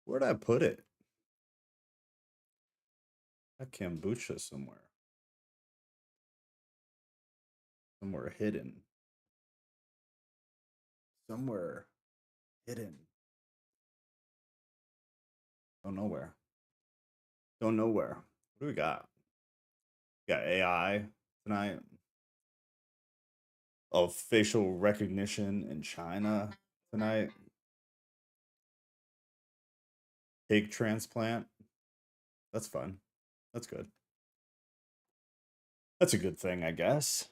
Where'd I put it? A kombucha somewhere. Somewhere hidden. Somewhere hidden. Don't know where. Don't know where. What do we got? We got AI tonight. Of facial recognition in China tonight. Pig transplant. That's fun. That's good. That's a good thing, I guess.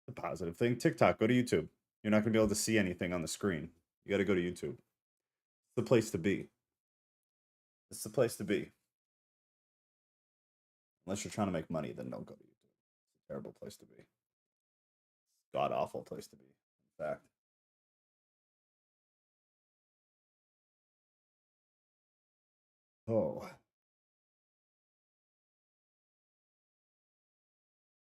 A positive thing. TikTok, go to YouTube. You're not going to be able to see anything on the screen. You got to go to YouTube. It's the place to be. It's the place to be. Unless you're trying to make money, then don't go to YouTube. It's a terrible place to be. God awful place to be, in fact. Oh.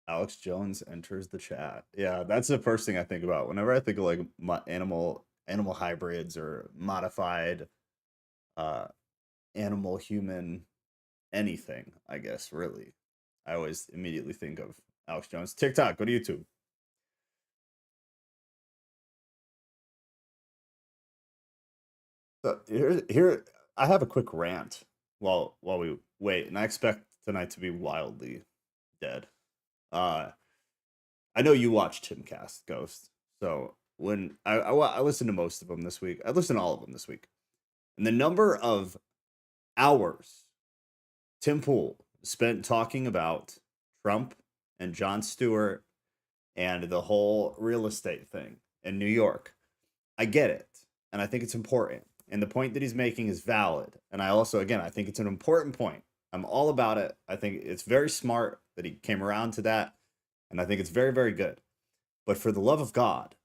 Alex Jones enters the chat. Yeah, that's the first thing I think about whenever I think of like animal hybrids or modified uh animal human anything, I guess, really. I always immediately think of Alex Jones. TikTok, go to YouTube. So here I have a quick rant while we wait, and I expect tonight to be wildly dead. Uh I know you watch Timcast Ghost. So when I listened to most of them this week. I listened to all of them this week. And the number of hours Tim Pool spent talking about Trump and Jon Stewart and the whole real estate thing in New York. I get it. And I think it's important. And the point that he's making is valid. And I also, again, I think it's an important point. I'm all about it. I think it's very smart that he came around to that. And I think it's very, very good. But for the love of God,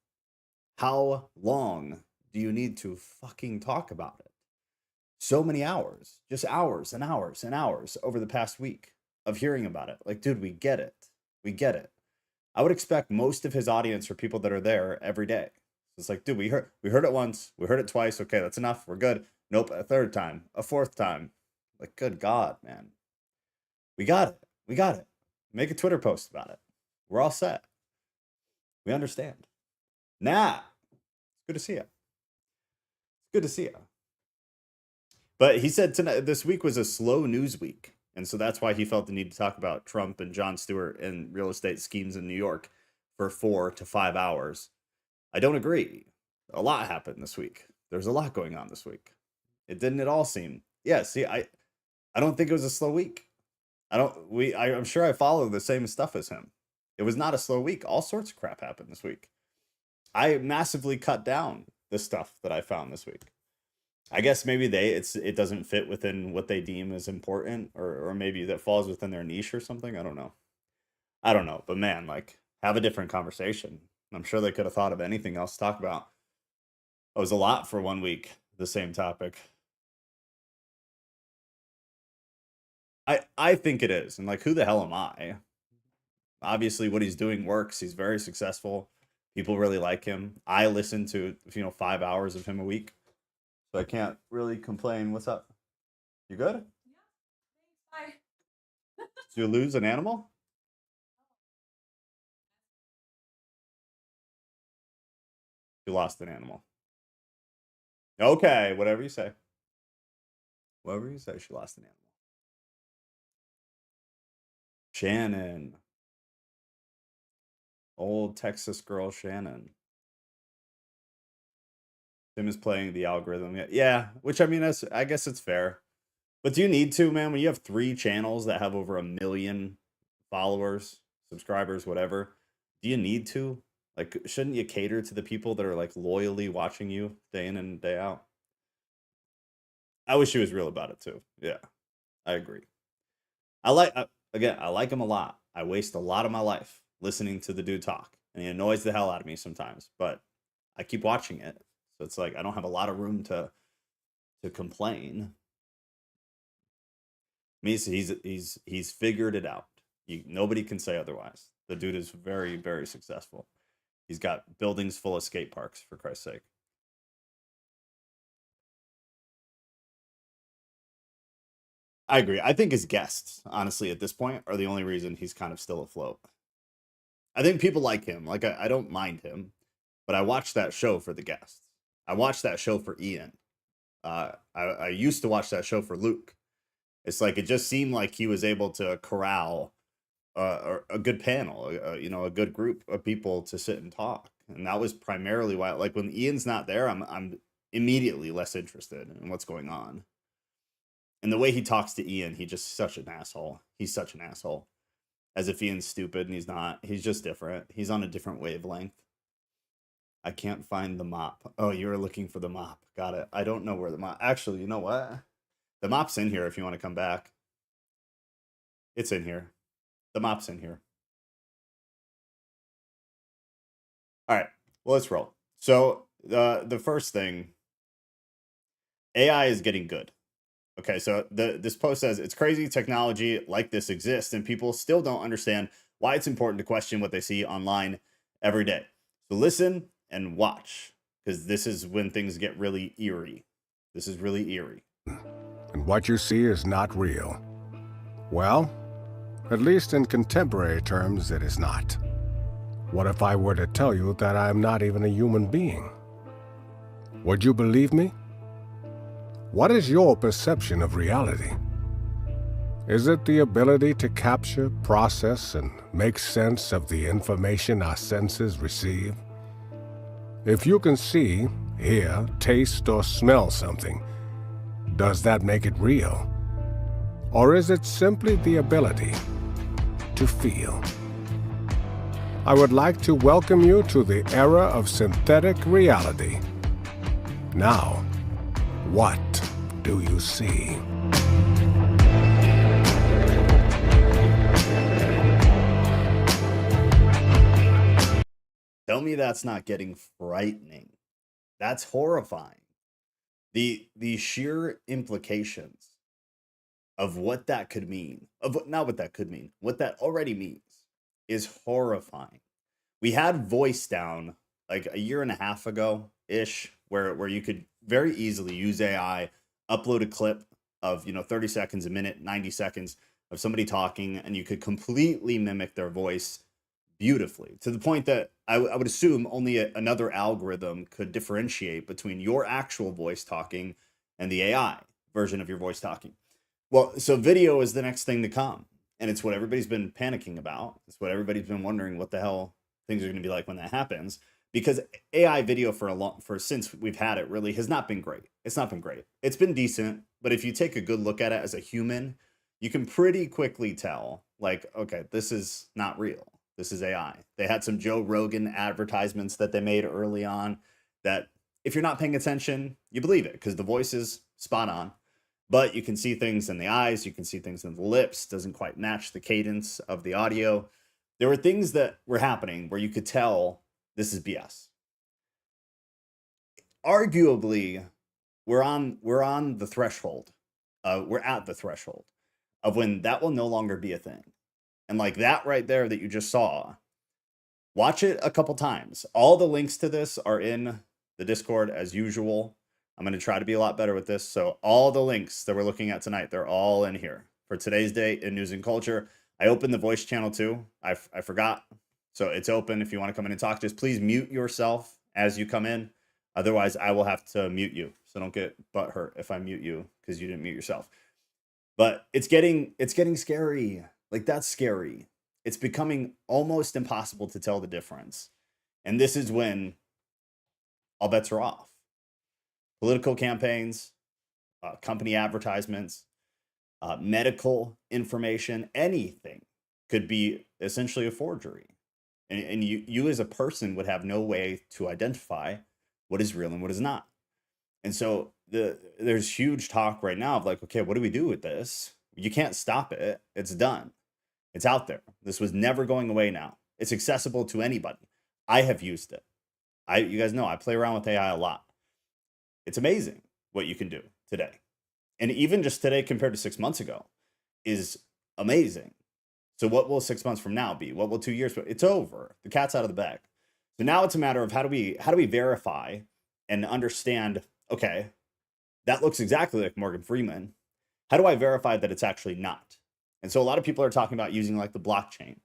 how long do you need to fucking talk about it? So many hours, just hours and hours and hours over the past week of hearing about it. Like, dude, we get it. We get it. I would expect most of his audience are people that are there every day. It's like, dude, we heard it once, we heard it twice. Okay, that's enough. We're good. Nope, a third time, a fourth time. Like, good God, man. We got it. We got it. Make a Twitter post about it. We're all set. We understand. Nah. It's good to see you. It's good to see you. But he said tonight this week was a slow news week. And so that's why he felt the need to talk about Trump and Jon Stewart and real estate schemes in New York for 4 to 5 hours. I don't agree. A lot happened this week. There's a lot going on this week. It didn't at all seem. Yeah, see, I don't think it was a slow week. I'm sure I follow the same stuff as him. It was not a slow week. All sorts of crap happened this week. I massively cut down the stuff that I found this week. I guess maybe it doesn't fit within what they deem as important, or maybe that falls within their niche or something. I don't know. I don't know. But man, like, have a different conversation. I'm sure they could have thought of anything else to talk about. It was a lot for 1 week, the same topic. I think it is. And like, who the hell am I? Obviously what he's doing works. He's very successful. People really like him. I listen to 5 hours of him a week. So I can't really complain. What's up? You good? Yeah. Thanks. Bye. Did you lose an animal? You lost an animal. Okay, whatever you say. Whatever you say, she lost an animal. Shannon. Old Texas girl Shannon. Tim is playing the algorithm. Yeah, which I mean, I guess it's fair. But do you need to, man? When you have 3 channels that have over 1 million followers, subscribers, whatever, do you need to? Like, shouldn't you cater to the people that are like loyally watching you day in and day out? I wish he was real about it too. Yeah, I agree. I like him a lot. I waste a lot of my life listening to the dude talk, and he annoys the hell out of me sometimes. But I keep watching it, so it's like I don't have a lot of room to complain. He's figured it out. Nobody can say otherwise. The dude is very, very successful. He's got buildings full of skate parks, for Christ's sake. I agree. I think his guests, honestly, at this point, are the only reason he's kind of still afloat. I think people like him. Like I don't mind him, but I watched that show for the guests. I watched that show for Ian. I used to watch that show for Luke. It's like it just seemed like he was able to corral a good panel, a good group of people to sit and talk, and that was primarily why. Like when Ian's not there, I'm immediately less interested in what's going on. And the way he talks to Ian, he just such an asshole. He's such an asshole. As if Ian's stupid and he's not. He's just different. He's on a different wavelength. I can't find the mop. Oh, you were looking for the mop. Got it. I don't know where the mop. Actually, you know what? The mop's in here if you want to come back. It's in here. The mop's in here. All right. Well, let's roll. So the first thing, AI is getting good. Okay, so this post says it's crazy technology like this exists, and people still don't understand why it's important to question what they see online every day. So listen and watch, because this is when things get really eerie. This is really eerie. And what you see is not real. Well, at least in contemporary terms, it is not. What if I were to tell you that I am not even a human being? Would you believe me? What is your perception of reality? Is it the ability to capture, process, and make sense of the information our senses receive? If you can see, hear, taste, or smell something, does that make it real? Or is it simply the ability to feel? I would like to welcome you to the era of synthetic reality. Now, what do you see? Tell me that's not getting frightening. That's horrifying. The sheer implications of what that could mean, not what that could mean, what that already means is horrifying. We had voice down like a year and a half ago ish, where you could very easily use AI, upload a clip of 30 seconds, a minute, 90 seconds of somebody talking, and you could completely mimic their voice beautifully, to the point that I would assume only another algorithm could differentiate between your actual voice talking and the AI version of your voice talking. Well, so video is the next thing to come, and it's what everybody's been panicking about. It's what everybody's been wondering what the hell things are going to be like when that happens, because AI video for since we've had it really has not been great. It's not been great. It's been decent, but if you take a good look at it as a human, you can pretty quickly tell, like, okay, this is not real. This is AI. They had some Joe Rogan advertisements that they made early on that if you're not paying attention, you believe it because the voice is spot on. But you can see things in the eyes, you can see things in the lips, doesn't quite match the cadence of the audio. There were things that were happening where you could tell this is BS. Arguably, we're on the threshold. We're at the threshold of when that will no longer be a thing. And like that right there that you just saw, watch it a couple times. All the links to this are in the Discord as usual. I'm going to try to be a lot better with this. So all the links that we're looking at tonight, they're all in here for today's date in news and culture. I opened the voice channel too. I forgot. So it's open. If you want to come in and talk, just please mute yourself as you come in. Otherwise, I will have to mute you. So don't get butthurt if I mute you because you didn't mute yourself. But it's getting scary. Like, that's scary. It's becoming almost impossible to tell the difference. And this is when all bets are off. Political campaigns, company advertisements, medical information, anything could be essentially a forgery. And you as a person would have no way to identify what is real and what is not. And so there's huge talk right now of like, okay, what do we do with this? You can't stop it. It's done. It's out there. This was never going away now. It's accessible to anybody. I have used it. You guys know I play around with AI a lot. It's amazing what you can do today. And even just today compared to 6 months ago is amazing. So what will 6 months from now be? What will 2 years be? It's over. The cat's out of the bag. So now it's a matter of how do we verify and understand, okay, that looks exactly like Morgan Freeman. How do I verify that it's actually not? And so a lot of people are talking about using like the blockchain,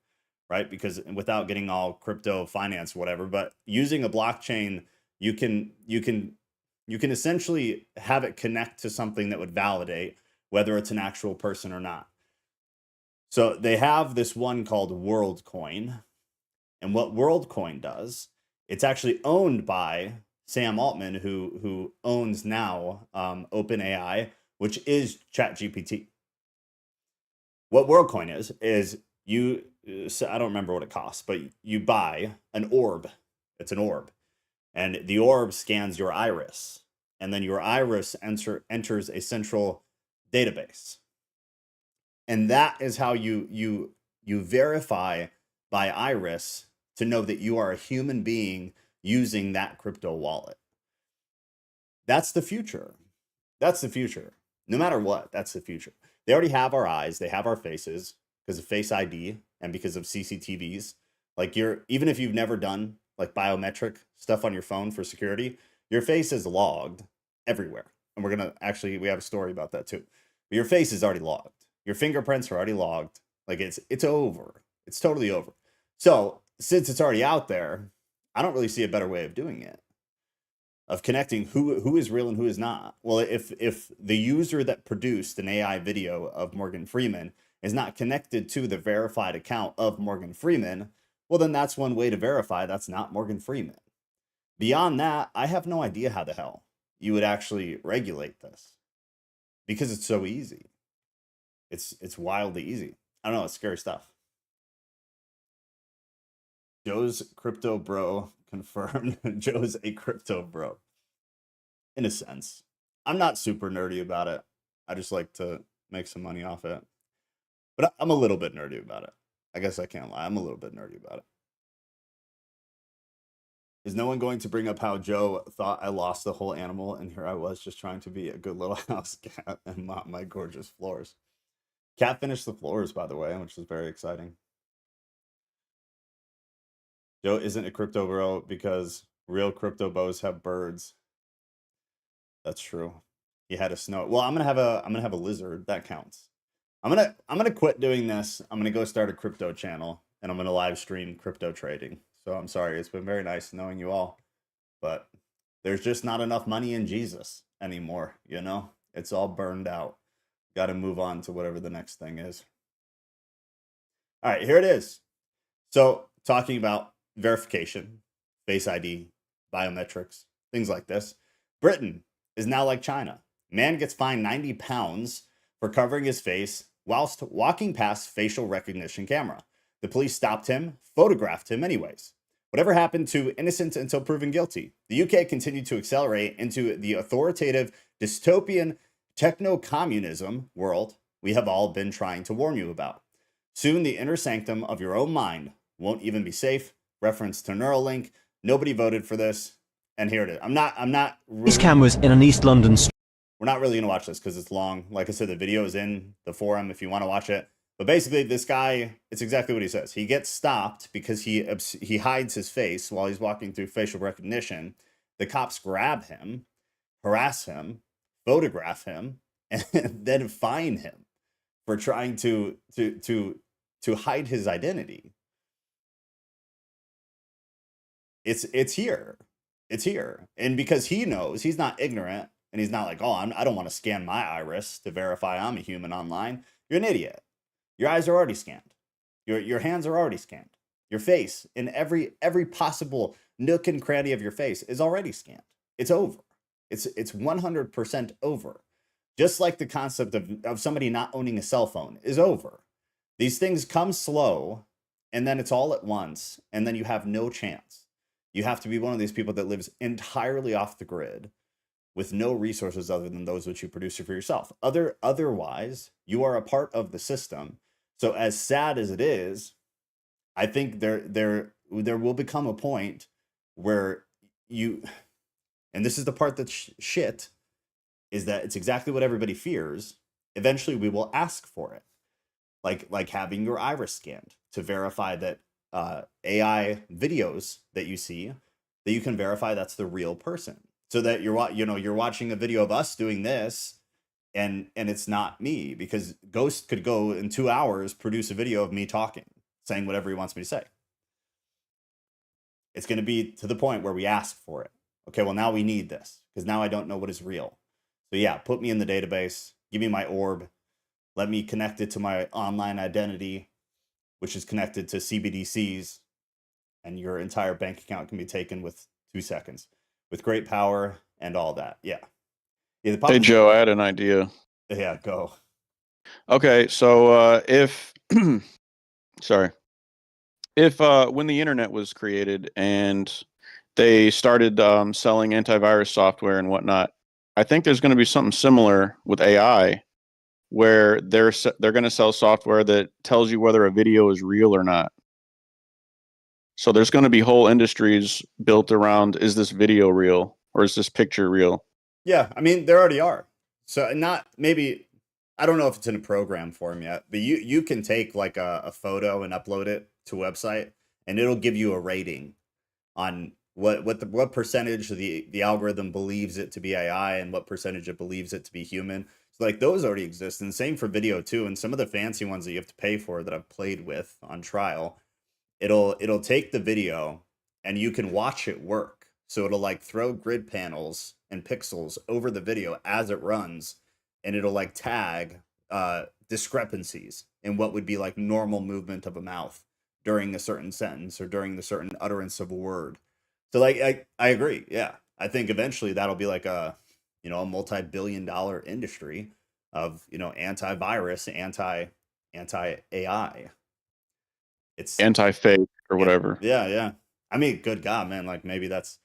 right? Because without getting all crypto finance, whatever, but using a blockchain, you can essentially have it connect to something that would validate whether it's an actual person or not. So they have this one called WorldCoin. And what WorldCoin does, it's actually owned by Sam Altman, who owns now OpenAI, which is ChatGPT. What WorldCoin is you, so I don't remember what it costs, but you buy an orb. It's an orb. And the orb scans your iris. And then your iris enters a central database. And that is how you verify by iris to know that you are a human being using that crypto wallet. That's the future. That's the future. No matter what, that's the future. They already have our eyes, they have our faces because of Face ID and because of CCTVs. Like even if you've never done like biometric stuff on your phone for security, your face is logged everywhere. And we have a story about that too. But your face is already logged. Your fingerprints are already logged. Like it's over. It's totally over. So since it's already out there, I don't really see a better way of doing it, of connecting who is real and who is not. Well, if the user that produced an AI video of Morgan Freeman is not connected to the verified account of Morgan Freeman, well, then that's one way to verify that's not Morgan Freeman. Beyond that, I have no idea how the hell you would actually regulate this, because it's so easy. It's wildly easy. I don't know, it's scary stuff. Joe's crypto bro confirmed. Joe's a crypto bro. In a sense. I'm not super nerdy about it. I just like to make some money off it. But I'm a little bit nerdy about it. I guess I can't lie. I'm a little bit nerdy about it. Is no one going to bring up how Joe thought I lost the whole animal and here I was just trying to be a good little house cat and mop my gorgeous floors? Cat finished the floors, by the way, which was very exciting. Joe isn't a crypto bro because real crypto bows have birds. That's true. He had a snow. Well, I'm gonna have a lizard. That counts. I'm gonna quit doing this. I'm gonna go start a crypto channel and I'm gonna live stream crypto trading. So I'm sorry. It's been very nice knowing you all, but there's just not enough money in Jesus anymore. You know, it's all burned out. Got to move on to whatever the next thing is. All right, here it is. So talking about verification, Face ID, biometrics, things like this. Britain is now like China. Man gets fined 90 pounds for covering his face whilst walking past facial recognition camera. The police stopped him, photographed him anyways. Whatever happened to innocent until proven guilty? The UK continued to accelerate into the authoritative, dystopian, techno-communism world we have all been trying to warn you about. Soon the inner sanctum of your own mind won't even be safe. Reference to Neuralink. Nobody voted for this. And here it is. I'm not really, These cameras in an East London street. We're not really going to watch this because it's long. Like I said, the video is in the forum if you want to watch it. But basically, this guy, it's exactly what he says. He gets stopped because he hides his face while he's walking through facial recognition. The cops grab him, harass him, photograph him, and then fine him for trying to hide his identity. It's here. It's here. And because he knows, he's not ignorant, and he's not like, oh, I don't want to scan my iris to verify I'm a human online. You're an idiot. Your eyes are already scanned. Your hands are already scanned. Your face, in every possible nook and cranny of your face, is already scanned. It's over. It's 100% over. Just like the concept of somebody not owning a cell phone is over. These things come slow, and then it's all at once, and then you have no chance. You have to be one of these people that lives entirely off the grid with no resources other than those which you produce for yourself. Otherwise, you are a part of the system. So as sad as it is, I think there will become a point where you, and this is the part that's shit, is that it's exactly what everybody fears. Eventually, we will ask for it, like having your iris scanned to verify that AI videos that you see, that you can verify that's the real person. So that you're watching a video of us doing this, and it's not me, because Ghost could go in 2 hours produce a video of me talking, saying whatever he wants me to say. It's going to be to the point where we ask for it. Okay, well, now we need this because now I don't know what is real. So yeah, put me in the database, give me my orb, let me connect it to my online identity, which is connected to CBDCs, and your entire bank account can be taken with 2 seconds with great power and all that. Yeah. Yeah, Hey, Joe, I had an idea. Yeah, go. Okay, so if sorry, if when the internet was created and they started selling antivirus software and whatnot, I think there's going to be something similar with AI, where they're going to sell software that tells you whether a video is real or not. So there's going to be whole industries built around, is this video real or is this picture real? Yeah, I mean, there already are. So not maybe, I don't know if it's in a program form yet, but you can take like a photo and upload it to a website, and it'll give you a rating on what percentage of the algorithm believes it to be AI and what percentage it believes it to be human. So like those already exist, and same for video too. And some of the fancy ones that you have to pay for that I've played with on trial, it'll take the video and you can watch it work. So it'll like throw grid panels and pixels over the video as it runs, and it'll like tag discrepancies in what would be like normal movement of a mouth during a certain sentence or during the certain utterance of a word. So like I agree. Yeah. I think eventually that'll be like a multi-billion-dollar industry of, antivirus, anti-AI. It's Anti-fake or whatever. Yeah. I mean, good God, man, like maybe that's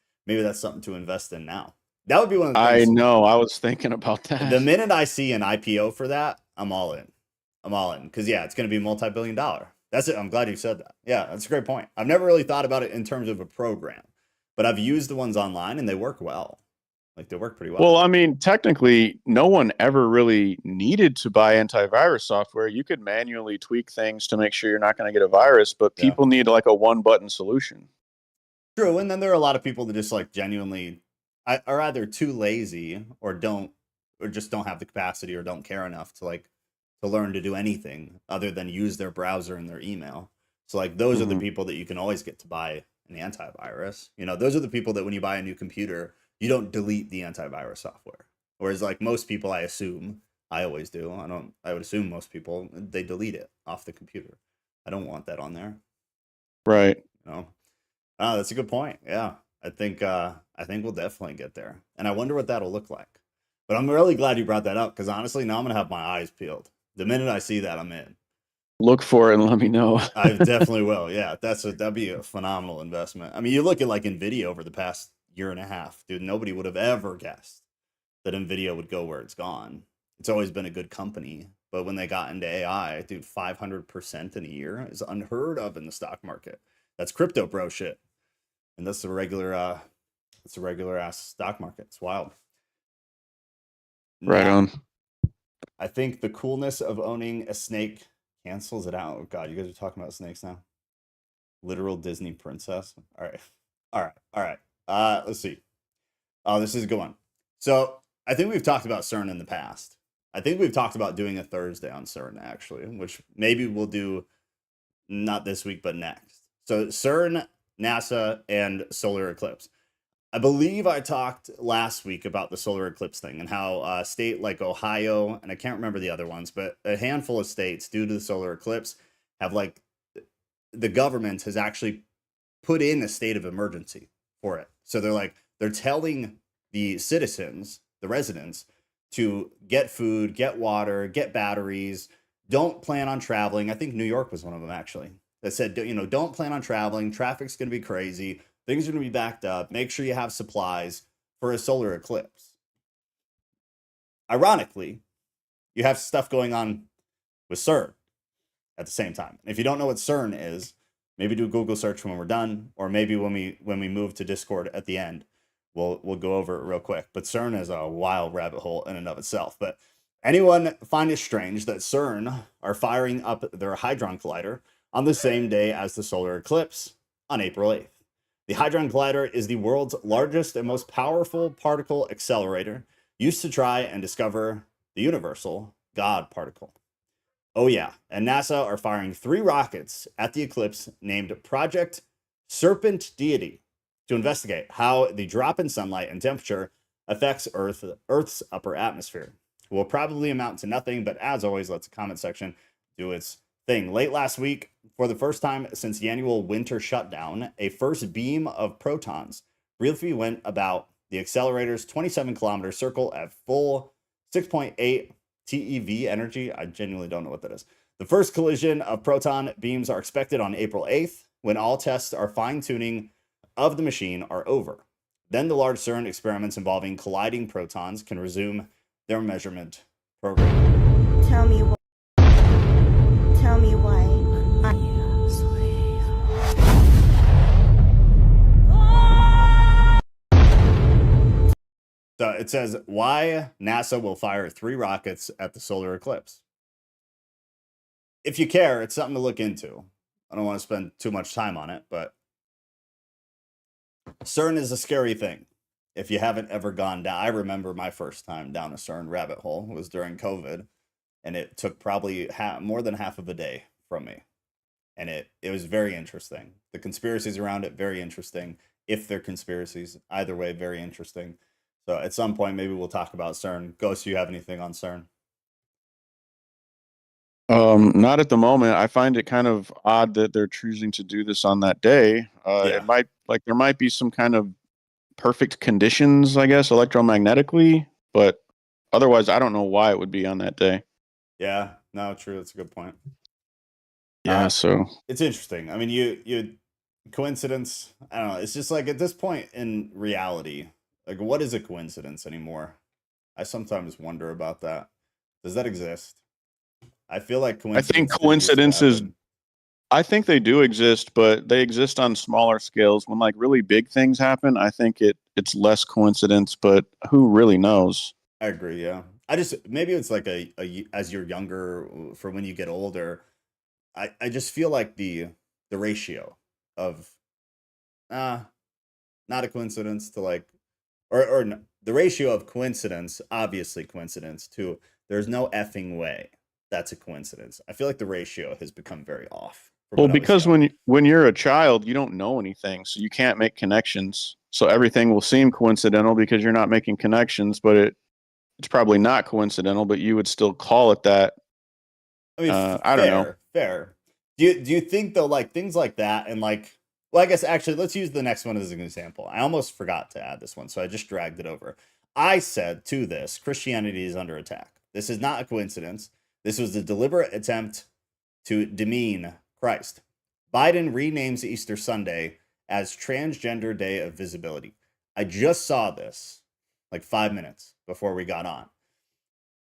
something to invest in now. That would be one of the I things. know. I was thinking about that. The minute I see an IPO for that, I'm all in. Because yeah, it's going to be multi-billion-dollar. That's it. I'm glad you said that. Yeah, that's a great point. I've never really thought about it in terms of a program, but I've used the ones online and they work well. Like they work pretty well. Well, I mean, technically, no one ever really needed to buy antivirus software. You could manually tweak things to make sure you're not going to get a virus, but people need like a one-button solution. True, and then there are a lot of people that just like genuinely are either too lazy or just don't have the capacity or don't care enough to learn to do anything other than use their browser and their email. So like those are the people that you can always get to buy an antivirus. Those are the people that when you buy a new computer, you don't delete the antivirus software. Whereas like most people, I assume, I always do. I would assume most people, they delete it off the computer. I don't want that on there. Right. Oh, that's a good point. Yeah. I think we'll definitely get there. And I wonder what that'll look like. But I'm really glad you brought that up, because honestly, now I'm going to have my eyes peeled. The minute I see that, I'm in. Look for it and let me know. I definitely will. Yeah, that'd be a phenomenal investment. I mean, you look at like NVIDIA over the past year and a half, dude, nobody would have ever guessed that NVIDIA would go where it's gone. It's always been a good company. But when they got into AI, dude, 500% in a year is unheard of in the stock market. That's crypto bro shit. And that's the regular ass stock market. It's wild. Right on. I think the coolness of owning a snake cancels it out. Oh God, you guys are talking about snakes now. Literal Disney princess. All right. Let's see. Oh, this is a good one. So I think we've talked about CERN in the past. I think we've talked about doing a Thursday on CERN actually, which maybe we'll do not this week, but next. So CERN, NASA, and solar eclipse. I believe I talked last week about the solar eclipse thing and how a state like Ohio, and I can't remember the other ones, but a handful of states, due to the solar eclipse, have like the government has actually put in a state of emergency for it. So they're telling the citizens, the residents, to get food, get water, get batteries, don't plan on traveling. I think New York was one of them actually. That said, don't plan on traveling. Traffic's going to be crazy. Things are going to be backed up. Make sure you have supplies for a solar eclipse. Ironically, you have stuff going on with CERN at the same time. If you don't know what CERN is, maybe do a Google search when we're done, or maybe when we move to Discord at the end, we'll go over it real quick. But CERN is a wild rabbit hole in and of itself. But anyone find it strange that CERN are firing up their Hadron Collider on the same day as the solar eclipse on April 8th? The Hadron Collider is the world's largest and most powerful particle accelerator used to try and discover the universal God particle. Oh yeah, and NASA are firing 3 rockets at the eclipse named Project Serpent Deity to investigate how the drop in sunlight and temperature affects Earth's upper atmosphere. It will probably amount to nothing, but as always, let the comment section do its thing. Late last week, for the first time since the annual winter shutdown, a first beam of protons briefly went about the accelerator's 27-kilometer circle at full 6.8 TeV energy. I genuinely don't know what that is. The first collision of proton beams are expected on April 8th, when all tests are fine-tuning of the machine are over. Then the large CERN experiments involving colliding protons can resume their measurement program. Tell me why. So it says why NASA will fire 3 rockets at the solar eclipse. If you care, it's something to look into. I don't want to spend too much time on it, but CERN is a scary thing. If you haven't ever gone down, I remember my first time down a CERN rabbit hole was during COVID, and it took probably more than half of a day from me. And it was very interesting. The conspiracies around it, very interesting. If they're conspiracies, either way, very interesting. So at some point, maybe we'll talk about CERN. Ghost, do you have anything on CERN? Not at the moment. I find it kind of odd that they're choosing to do this on that day. It might, like, there might be some kind of perfect conditions, I guess, electromagnetically, but otherwise, I don't know why it would be on that day. Yeah, no, true. That's a good point. Yeah, so it's interesting. I mean, you coincidence. I don't know. It's just like at this point in reality, like, what is a coincidence anymore? I sometimes wonder about that. Does that exist? I feel like coincidences. I think coincidences. I think they do exist, but they exist on smaller scales. When like really big things happen, I think it's less coincidence. But who really knows? I agree. Yeah, I just maybe it's like a as you're younger, for when you get older. I just feel like the ratio of not a coincidence to like or no, the ratio of coincidence, obviously coincidence, to there's no effing way that's a coincidence. I feel like the ratio has become very off. Well, because when you're a child, you don't know anything, so you can't make connections. So everything will seem coincidental because you're not making connections, but it's probably not coincidental, but you would still call it that. I mean, I don't know. Fair. Do you think though, like things like that, and like, well, I guess actually let's use the next one as an example. I almost forgot to add this one, so I just dragged it over. I said to this, Christianity is under attack. This is not a coincidence. This was a deliberate attempt to demean Christ. Biden renames Easter Sunday as Transgender Day of Visibility. I just saw this like 5 minutes before we got on.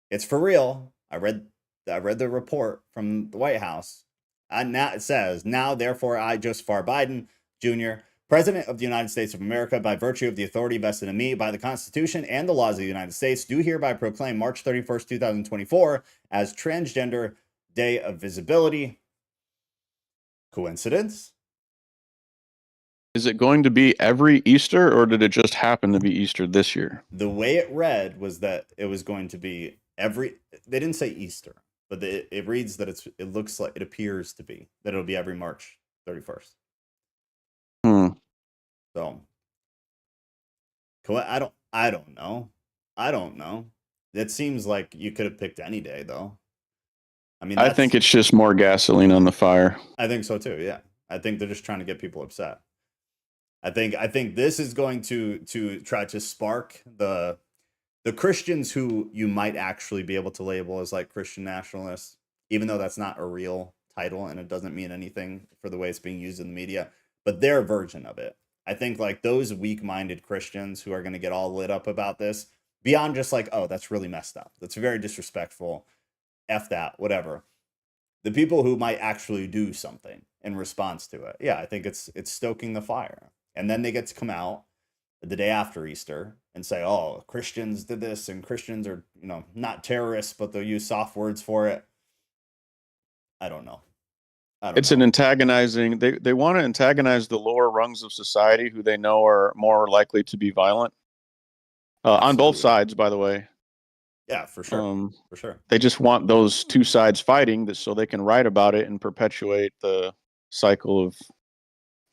It's for real. I read the report from the White House. And now it says, now therefore I, Joseph R. Biden Jr., President of the United States of America, by virtue of the authority vested in me by the Constitution and the laws of the United States, do hereby proclaim March 31st, 2024 as Transgender Day of Visibility. Coincidence? Is it going to be every Easter, or did it just happen to be Easter this year? The way it read was that it was going to be they didn't say Easter, but it reads that it looks like, it appears to be that it'll be every March 31st. So, I don't know. It seems like you could have picked any day, though. I mean, I think it's just more gasoline on the fire. I think so too. Yeah, I think they're just trying to get people upset. I think this is going to try to spark the Christians who you might actually be able to label as like Christian nationalists, even though that's not a real title and it doesn't mean anything for the way it's being used in the media, but their version of it. I think like those weak-minded Christians who are going to get all lit up about this, beyond just like, oh, that's really messed up, that's very disrespectful, F that, whatever. The people who might actually do something in response to it. Yeah, I think it's stoking the fire. And then they get to come out the day after Easter and say, oh, Christians did this and Christians are, not terrorists, but they'll use soft words for it. I don't know. It's an antagonizing. They want to antagonize the lower rungs of society who they know are more likely to be violent. On both sides, by the way. Yeah, for sure. For sure. They just want those two sides fighting so they can write about it and perpetuate the cycle of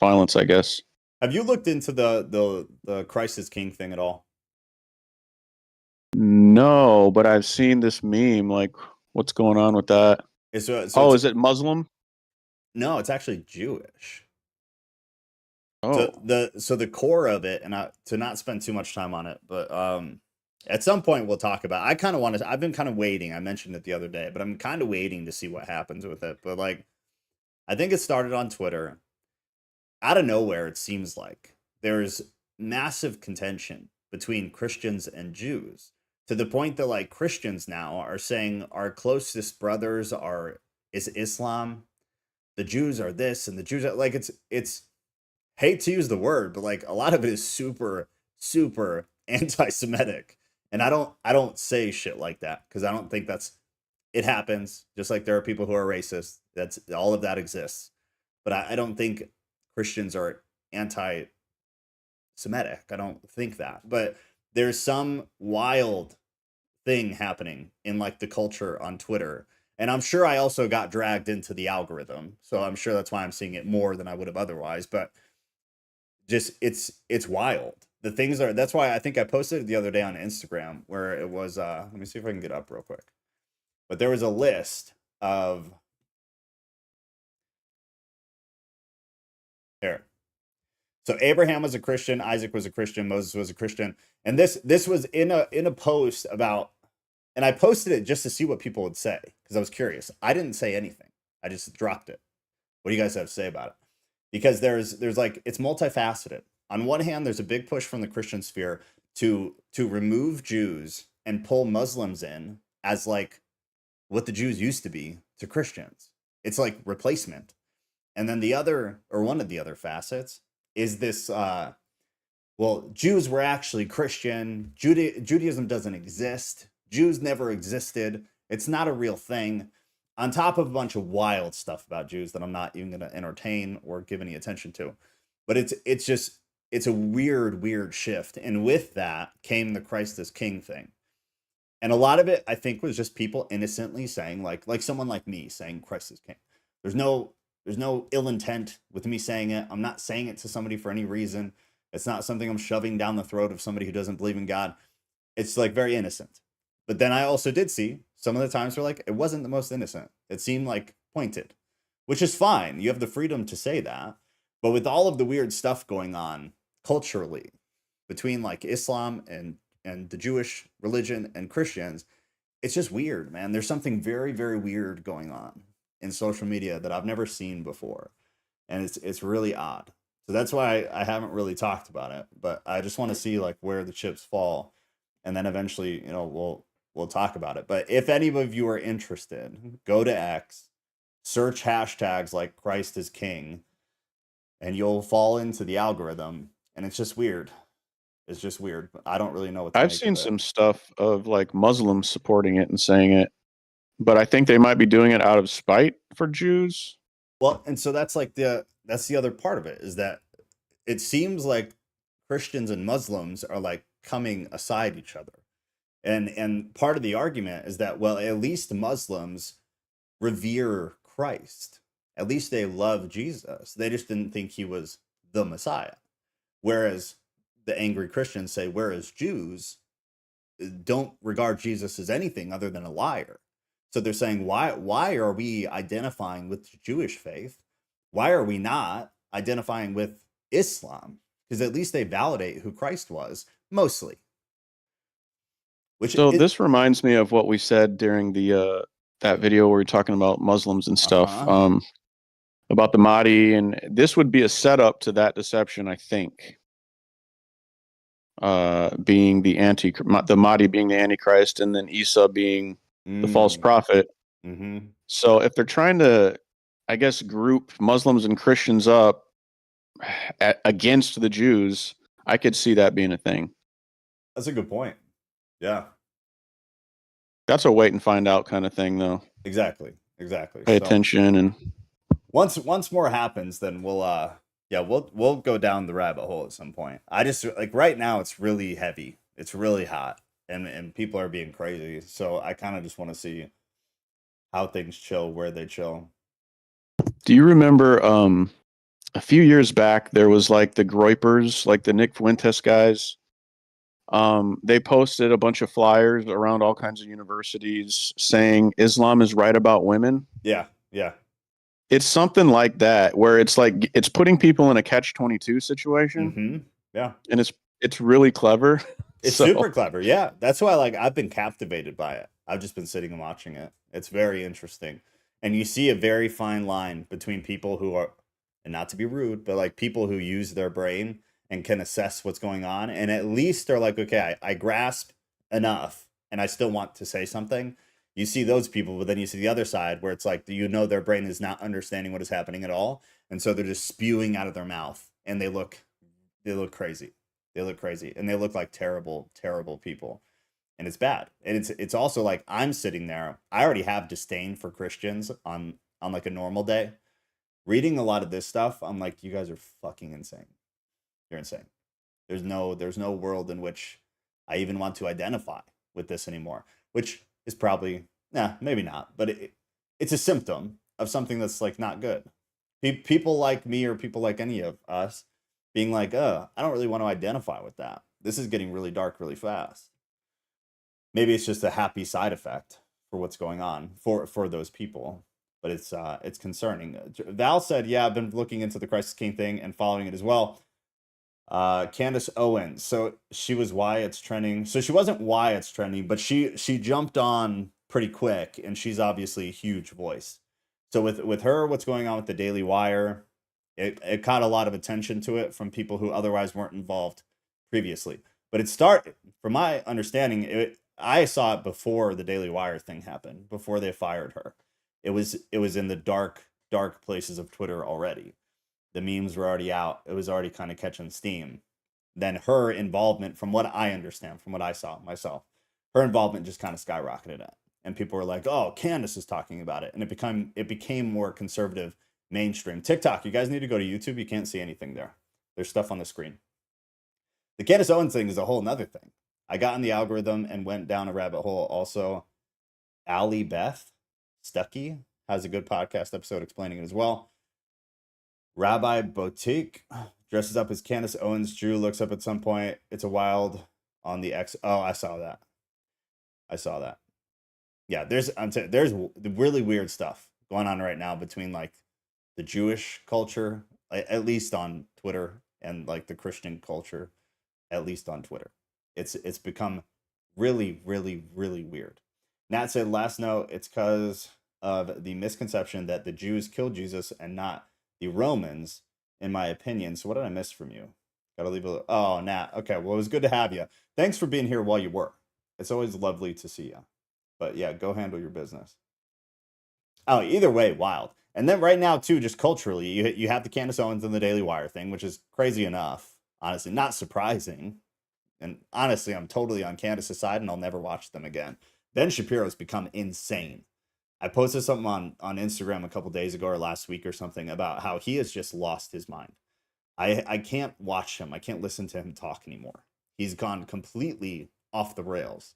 violence, I guess. Have you looked into the Christ is King thing at all? No, but I've seen this meme. Like, what's going on with that? Is it Muslim? No, it's actually Jewish. Oh, So the core of it, and to not spend too much time on it, but at some point we'll talk about. I kind of want to. I've been kind of waiting. I mentioned it the other day, but I'm kind of waiting to see what happens with it. But like, I think it started on Twitter. Out of nowhere, it seems like there's massive contention between Christians and Jews, to the point that like Christians now are saying our closest brothers is Islam, the Jews are this, and the Jews are like it's hate to use the word, but like a lot of it is super anti-Semitic, and I don't say shit like that because I don't think it happens. Just like there are people who are racist, that's all of that exists, but I don't think Christians are anti-Semitic. I don't think that. But there's some wild thing happening in like the culture on Twitter. And I'm sure I also got dragged into the algorithm. So I'm sure that's why I'm seeing it more than I would have otherwise. But just it's wild. That's why I think I posted it the other day on Instagram where it was let me see if I can get up real quick. But there was a list of here. So Abraham was a Christian, Isaac was a Christian, Moses was a Christian, and this was in a post about, and I posted it just to see what people would say because I was curious. I didn't say anything. I just dropped it. What do you guys have to say about it? Because there's like it's multifaceted. On one hand, there's a big push from the Christian sphere to remove Jews and pull Muslims in as like what the Jews used to be to Christians. It's like replacement. And then one of the other facets is this well, Jews were actually Christian. Judaism doesn't exist. Jews never existed. It's not a real thing. On top of a bunch of wild stuff about Jews that I'm not even going to entertain or give any attention to. But it's a weird shift. And with that came the Christ is King thing. And a lot of it, I think, was just people innocently saying, like someone like me saying Christ is King. There's no ill intent with me saying it. I'm not saying it to somebody for any reason. It's not something I'm shoving down the throat of somebody who doesn't believe in God. It's like very innocent. But then I also did see some of the times where like it wasn't the most innocent. It seemed like pointed, which is fine. You have the freedom to say that. But with all of the weird stuff going on culturally between like Islam and the Jewish religion and Christians, it's just weird, man. There's something very weird going on in social media that I've never seen before. And it's really odd. So that's why I haven't really talked about it, but I just want to see like where the chips fall, and then eventually, we'll talk about it. But if any of you are interested, go to X, search hashtags like Christ is King, and you'll fall into the algorithm, and it's just weird. It's just weird. But I don't really know what to I've make seen of it. some stuff of like Muslims supporting it and saying it, but I think they might be doing it out of spite for Jews. Well, and so that's the other part of it, is that it seems like Christians and Muslims are like coming aside each other. And part of the argument is that, well, at least Muslims revere Christ. At least they love Jesus. They just didn't think he was the Messiah. Whereas the angry Christians say, whereas Jews don't regard Jesus as anything other than a liar. So they're saying, why are we identifying with the Jewish faith? Why are we not identifying with Islam? Because at least they validate who Christ was, mostly. This reminds me of what we said during the that video where we were talking about Muslims and stuff, about the Mahdi, and this would be a setup to that deception, I think. Being the Mahdi being the Antichrist, and then Isa being the false prophet. Mm-hmm. So if they're trying to, I guess, group Muslims and Christians up against the Jews, I could see that being a thing. That's a good point. Yeah. That's a wait and find out kind of thing, though. Exactly. Pay attention, and once more happens, then we'll go down the rabbit hole at some point. I just like right now it's really heavy. It's really hot. and people are being crazy. So I kind of just want to see how things chill, where they chill. Do you remember a few years back there was like the Groypers, like the Nick Fuentes guys? They posted a bunch of flyers around all kinds of universities saying Islam is right about women. Yeah, yeah. It's something like that where it's like it's putting people in a catch-22 situation, Mm-hmm. Yeah. and it's really clever. It's So super clever. Yeah. That's why like I've been captivated by it. I've just been sitting and watching it. It's very interesting. And you see a very fine line between people who are, and not to be rude, but like people who use their brain and can assess what's going on. And at least they're like, okay, I grasp enough and I still want to say something. You see those people, but then you see the other side where it's like, their brain is not understanding what is happening at all. And so they're just spewing out of their mouth and they look crazy. They look crazy and they look like terrible, terrible people. And it's bad. And it's also like I'm sitting there. I already have disdain for Christians on like a normal day. Reading a lot of this stuff, I'm like, you guys are fucking insane. You're insane. There's no world in which I even want to identify with this anymore, which is probably, maybe not, but it's a symptom of something that's like not good. People like me or people like any of us being like, I don't really want to identify with that. This is getting really dark really fast. Maybe it's just a happy side effect for what's going on for those people, but it's concerning. Val said, yeah, I've been looking into the Crisis King thing and following it as well. Candace Owens, so she was why it's trending. So she wasn't why it's trending, but she jumped on pretty quick, and she's obviously a huge voice. So with her, what's going on with the Daily Wire, it caught a lot of attention to it from people who otherwise weren't involved previously. But it started, from my understanding, I saw it before the Daily Wire thing happened, before they fired her. It was in the dark places of Twitter already. The memes were already out. It was already kind of catching steam. Then her involvement, from what I understand, from what I saw myself, her involvement just kind of skyrocketed up. And people were like, oh, Candace is talking about it. And it became more conservative mainstream. TikTok, you guys need to go to YouTube. You can't see anything there. There's stuff on the screen. The Candace Owens thing is a whole nother thing. I got in the algorithm and went down a rabbit hole. Also, Allie Beth Stuckey has a good podcast episode explaining it as well. Rabbi Boutique dresses up as Candace Owens. Drew looks up at some point. It's a wild on the X. Oh, I saw that. Yeah, there's really weird stuff going on right now between like the Jewish culture, at least on Twitter, and like the Christian culture, at least on Twitter. It's become really, really, really weird. Nat said, last note, it's because of the misconception that the Jews killed Jesus and not the Romans, in my opinion. So what did I miss from you? Gotta leave a... Oh, Nat. Okay, well, it was good to have you. Thanks for being here while you were. It's always lovely to see you. But yeah, go handle your business. Oh, either way, wild. And then right now, too, just culturally, you have the Candace Owens and the Daily Wire thing, which is crazy enough. Honestly, not surprising. And honestly, I'm totally on Candace's side, and I'll never watch them again. Ben Shapiro's become insane. I posted something on Instagram a couple days ago or last week or something about how he has just lost his mind. I can't watch him. I can't listen to him talk anymore. He's gone completely off the rails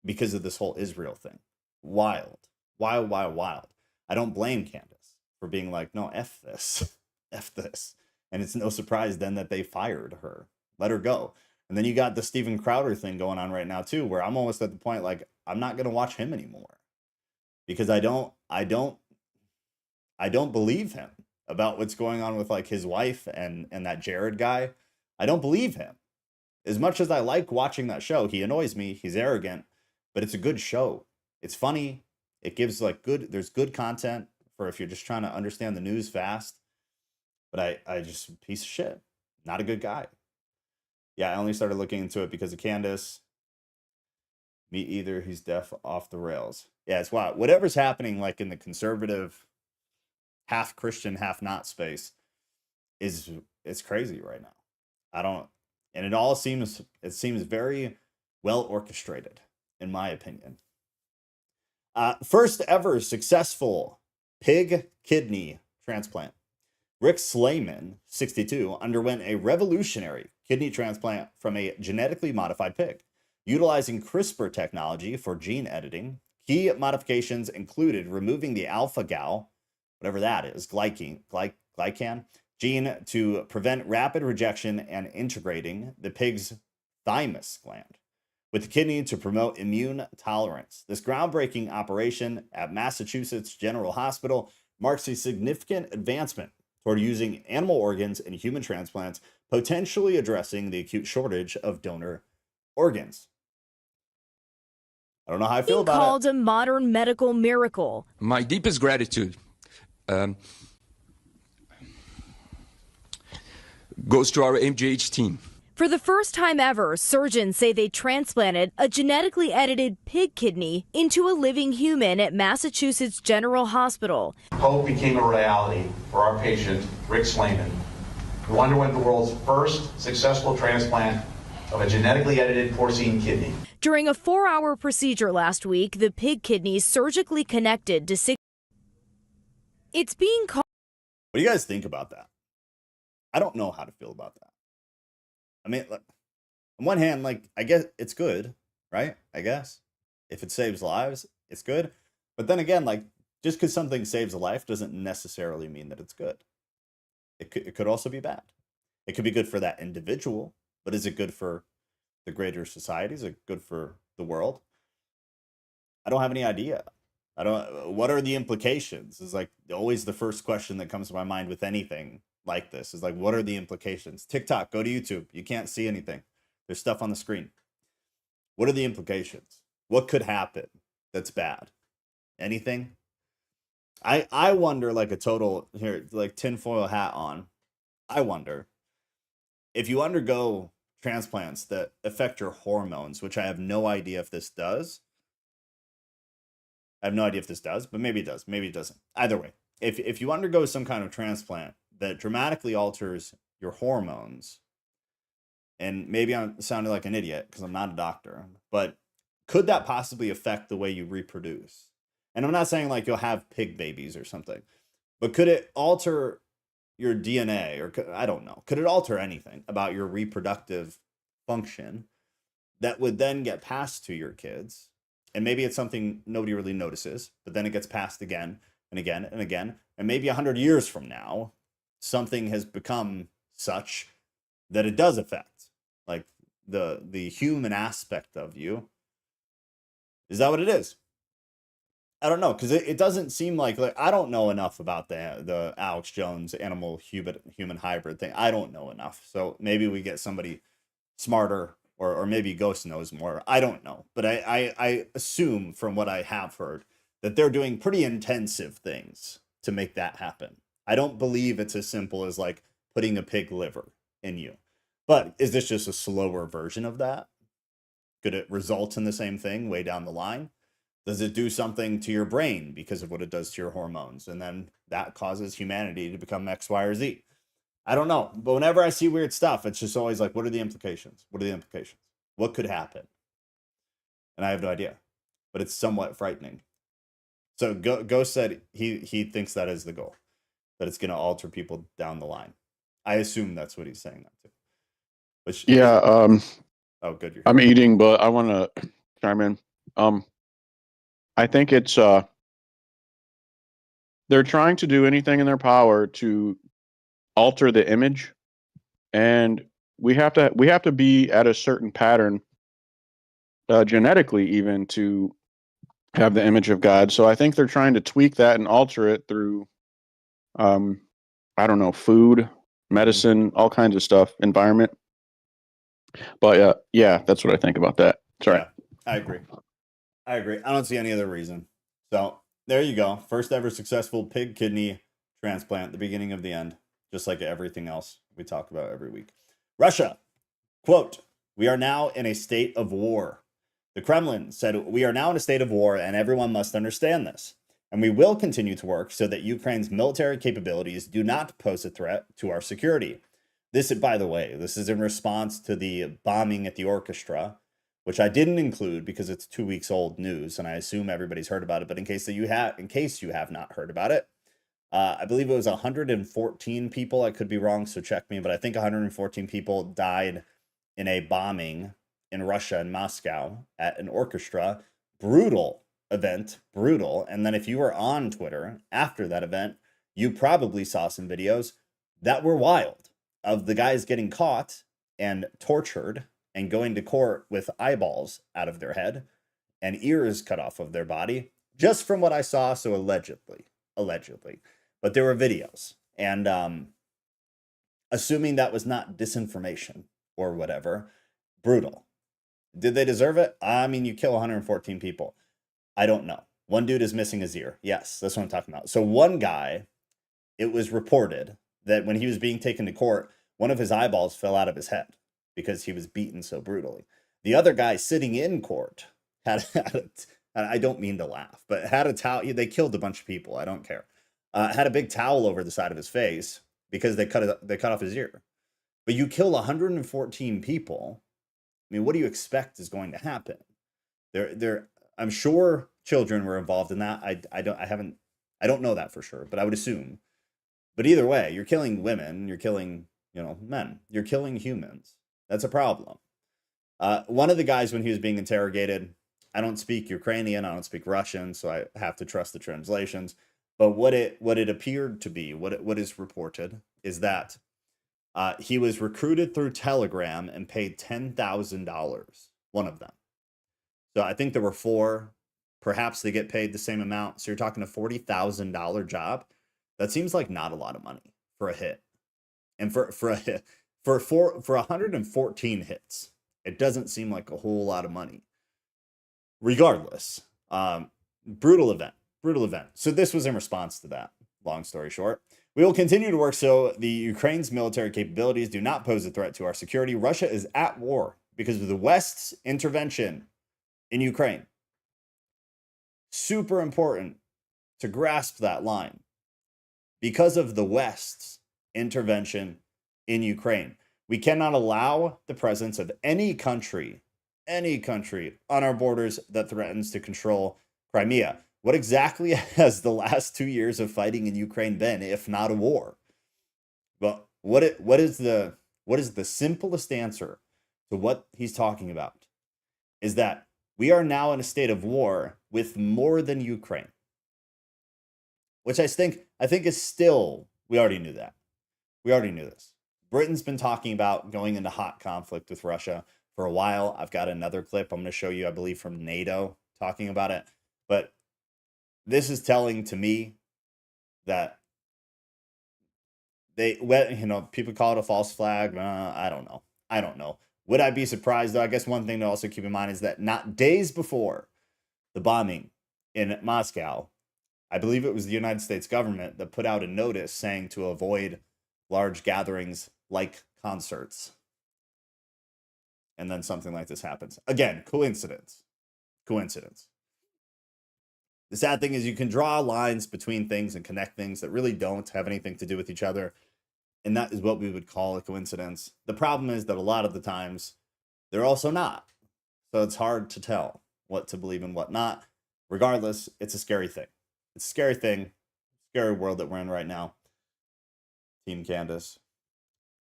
because of this whole Israel thing. Wild. Wild. I don't blame Candace for being like, no, F this. F this. And it's no surprise then that they fired her. Let her go. And then you got the Steven Crowder thing going on right now too, where I'm almost at the point like I'm not going to watch him anymore. Because I don't believe him about what's going on with like his wife and that Jared guy. I don't believe him. As much as I like watching that show, he annoys me. He's arrogant, but it's a good show. It's funny. It gives like there's good content for if you're just trying to understand the news fast. But I just piece of shit. Not a good guy. Yeah, I only started looking into it because of Candace. Me either. He's deaf off the rails. Yeah, it's wild. Whatever's happening, like in the conservative, half Christian, half not space, it's crazy right now. And it seems very well orchestrated, in my opinion. First ever successful pig kidney transplant. Rick Slayman, 62, underwent a revolutionary kidney transplant from a genetically modified pig. utilizing CRISPR technology for gene editing. Key modifications included removing the alpha-gal, whatever that is, glycan gene to prevent rapid rejection and integrating the pig's thymus gland with the kidney to promote immune tolerance. This groundbreaking operation at Massachusetts General Hospital marks a significant advancement toward using animal organs in human transplants, potentially addressing the acute shortage of donor organs. I don't know how I feel about it. Called a modern medical miracle. My deepest gratitude goes to our MGH team. For the first time ever, surgeons say they transplanted a genetically edited pig kidney into a living human at Massachusetts General Hospital. Hope became a reality for our patient, Rick Slayman, who underwent the world's first successful transplant of a genetically edited porcine kidney. During a 4-hour procedure last week, the pig kidney surgically connected to six. It's being called. What do you guys think about that? I don't know how to feel about that. I mean, like, on one hand, like, I guess it's good, right? I guess if it saves lives, it's good. But then again, like, just because something saves a life doesn't necessarily mean that it's good. It could also be bad. It could be good for that individual, but is it good for the greater society? Is it good for the world? I don't have any idea. What are the implications? Is like always the first question that comes to my mind with anything like this is like, what are the implications? TikTok, go to YouTube. You can't see anything. There's stuff on the screen. What are the implications? What could happen that's bad? Anything? I wonder, like a total here, like tinfoil hat on. I wonder if you undergo transplants that affect your hormones, which I have no idea if this does. I have no idea if this does, but maybe it does. Maybe it doesn't. Either way, if you undergo some kind of transplant that dramatically alters your hormones, and maybe I'm sounding like an idiot because I'm not a doctor, but could that possibly affect the way you reproduce? And I'm not saying like you'll have pig babies or something, but could it alter your DNA or I don't know. Could it alter anything about your reproductive function that would then get passed to your kids? And maybe it's something nobody really notices, but then it gets passed again and again and again. And maybe 100 years from now, something has become such that it does affect like the human aspect of you. Is that what it is? I don't know, because it doesn't seem like I don't know enough about the Alex Jones animal human hybrid thing. I don't know enough. So maybe we get somebody smarter or maybe Ghost knows more. I don't know. But I assume from what I have heard that they're doing pretty intensive things to make that happen. I don't believe it's as simple as like putting a pig liver in you. But is this just a slower version of that? Could it result in the same thing way down the line? Does it do something to your brain because of what it does to your hormones? And then that causes humanity to become X, Y, or Z. I don't know. But whenever I see weird stuff, it's just always like, what are the implications? What are the implications? What could happen? And I have no idea. But it's somewhat frightening. So Ghost said he thinks that is the goal. That it's going to alter people down the line. I assume that's what he's saying that too. Which Yeah. Oh, good. I'm eating, but I want to chime in. I think it's they're trying to do anything in their power to alter the image, and we have to be at a certain pattern genetically even to have the image of God. So I think they're trying to tweak that and alter it through I don't know, food, medicine, all kinds of stuff, environment. But yeah, that's what I think about that. Sorry. Yeah, I agree. I don't see any other reason. So there you go. First ever successful pig kidney transplant, the beginning of the end, just like everything else we talk about every week. Russia, quote, "We are now in a state of war." The Kremlin said, "We are now in a state of war and everyone must understand this. And we will continue to work so that Ukraine's military capabilities do not pose a threat to our security." This, by the way, this is in response to the bombing at the orchestra, which I didn't include because it's 2 weeks old news, and I assume everybody's heard about it. But in case you have not heard about it, I believe it was 114 people. I could be wrong, so check me. But I think 114 people died in a bombing in Russia and Moscow at an orchestra. Brutal event, brutal. And then if you were on Twitter after that event, you probably saw some videos that were wild of the guys getting caught and tortured and going to court with eyeballs out of their head and ears cut off of their body, just from what I saw. So allegedly, but there were videos. And assuming that was not disinformation or whatever, brutal. Did they deserve it? I mean, you kill 114 people. I don't know. One dude is missing his ear. Yes, that's what I'm talking about. So one guy, it was reported that when he was being taken to court, one of his eyeballs fell out of his head because he was beaten so brutally. The other guy sitting in court had I don't mean to laugh, but had a towel. They killed a bunch of people. I don't care. Had a big towel over the side of his face because they cut off his ear. But you kill 114 people. I mean, what do you expect is going to happen? I'm sure children were involved in that. I don't know that for sure, but I would assume. But either way, you're killing women, you're killing, men, you're killing humans. That's a problem. One of the guys, when he was being interrogated, I don't speak Ukrainian, I don't speak Russian, so I have to trust the translations. But what it appeared to be, what is reported, is that he was recruited through Telegram and paid $10,000, one of them. So I think there were 4. Perhaps they get paid the same amount. So you're talking a $40,000 job. That seems like not a lot of money for a hit. And for 114 hits, it doesn't seem like a whole lot of money. Regardless, brutal event. So this was in response to that. Long story short, we will continue to work so the Ukraine's military capabilities do not pose a threat to our security. Russia is at war because of the West's intervention in Ukraine. Super important to grasp that line. Because of the West's intervention in Ukraine, we cannot allow the presence of any country on our borders that threatens to control Crimea. What exactly has the last 2 years of fighting in Ukraine been, if not a war? But what is the simplest answer to what he's talking about is that we are now in a state of war with more than Ukraine, which I think is still, we already knew that. We already knew this. Britain's been talking about going into hot conflict with Russia for a while. I've got another clip I'm going to show you, I believe, from NATO talking about it. But this is telling to me that people call it a false flag. I don't know. Would I be surprised, though? I guess one thing to also keep in mind is that not days before the bombing in Moscow, I believe it was the United States government that put out a notice saying to avoid large gatherings like concerts. And then something like this happens. Again, coincidence. The sad thing is you can draw lines between things and connect things that really don't have anything to do with each other. And that is what we would call a coincidence. The problem is that a lot of the times they're also not. So it's hard to tell what to believe and what not. Regardless, it's a scary thing. It's a scary thing. Scary world that we're in right now. Team Candace.